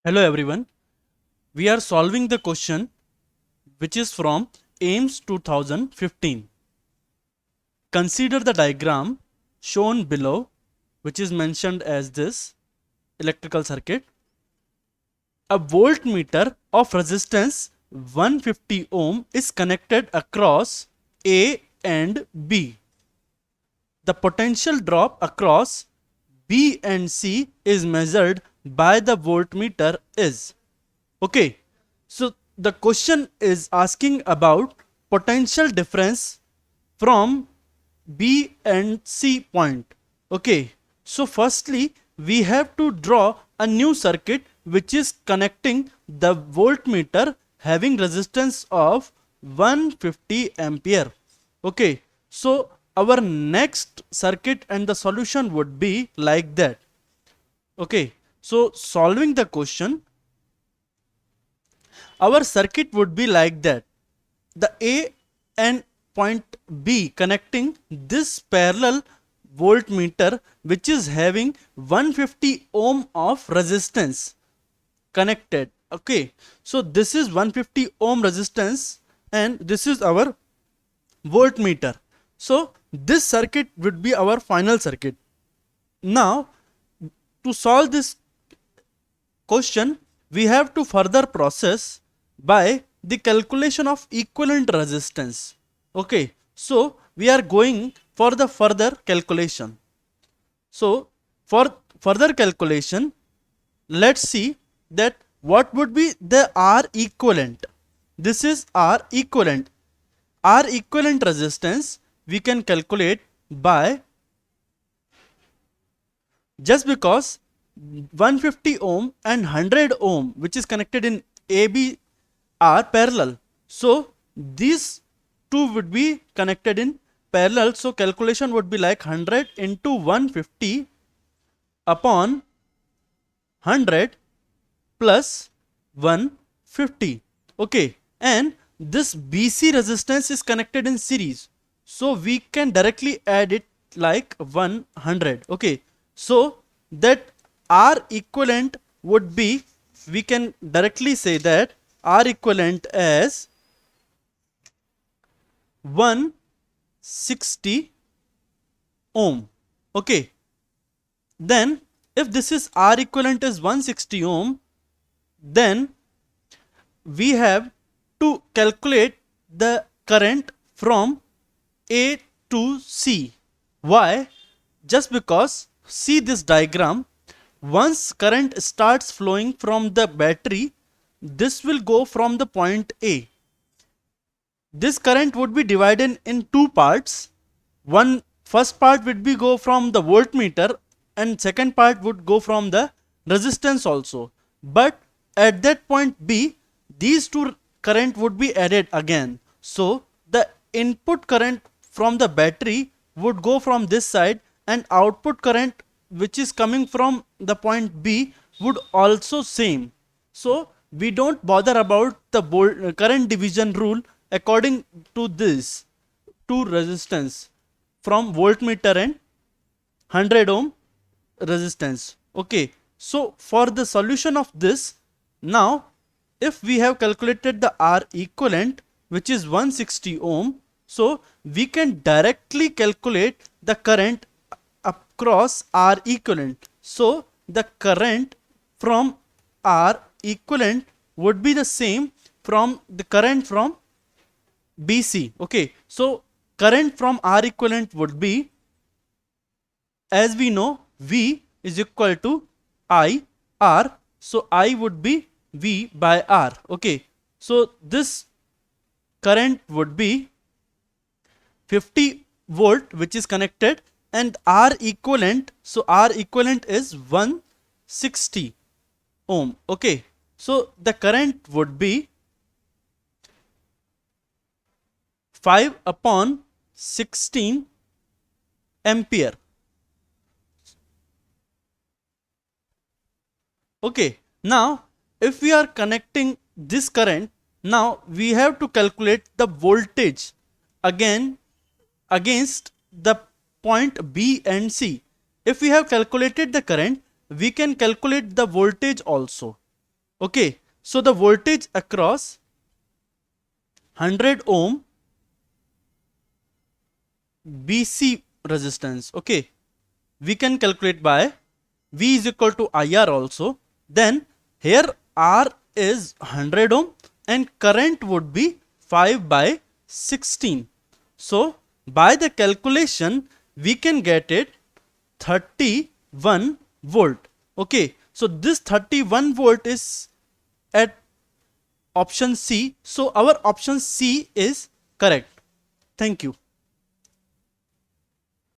Hello everyone. We are solving the question which is from AIMS 2015. Consider the diagram shown below, which is mentioned as this electrical circuit. A voltmeter of resistance 150 ohm is connected across A and B. The potential drop across B and C is measured by the voltmeter is. Okay, so the question is asking about potential difference from B and C point. Okay, so firstly we have to draw a new circuit which is connecting the voltmeter having resistance of 150 ampere. Okay, so our next circuit and the solution would be like that. Okay, so solving the question, our circuit would be like that. The A and point B connecting this parallel voltmeter which is having 150 ohm of resistance connected. Okay, so this is 150 ohm resistance and this is our voltmeter. So this circuit would be our final circuit. Now to solve this question, we have to further process by the calculation of equivalent resistance. Okay, so we are going for the further calculation. So for further calculation, let's see that what would be the R equivalent. This is R equivalent. R equivalent resistance we can calculate by, just because 150 ohm and 100 ohm which is connected in AB are parallel, so these two would be connected in parallel. So calculation would be like 100 into 150 upon 100 plus 150. Okay, and this BC resistance is connected in series, so we can directly add it like 100. Okay, so that R equivalent would be, we can directly say that R equivalent as 160 ohm. Okay, then if this is R equivalent is 160 ohm, then we have to calculate the current from A to C. Why? Just because, see this diagram, once current starts flowing from the battery, this will go from the point A. This current would be divided in two parts. One first part would be go from the voltmeter and second part would go from the resistance also. But at that point B, these two current would be added again. So the input current from the battery would go from this side and output current which is coming from the point B would also same. So we don't bother about the current division rule according to this two resistance from voltmeter and 100 ohm resistance. Okay, so for the solution of this, now if we have calculated the R equivalent which is 160 ohm, so we can directly calculate the current across R equivalent. So the current from R equivalent would be the same from the current from BC. Okay, so current from R equivalent would be, as we know, V is equal to I R, so I would be V by R. Okay, so this current would be 50 volt which is connected, and R equivalent, so R equivalent is 160 ohm. Okay, so the current would be 5 upon 16 ampere. Okay, now if we are connecting this current, now we have to calculate the voltage again against the point B and C. If we have calculated the current, we can calculate the voltage also. Okay, so the voltage across 100 ohm BC resistance, okay, we can calculate by V is equal to IR also. Then here R is 100 ohm and current would be 5 by 16. So by the calculation we can get it 31 volt. Okay, so this 31 volt is at option C. So our option C is correct. Thank you.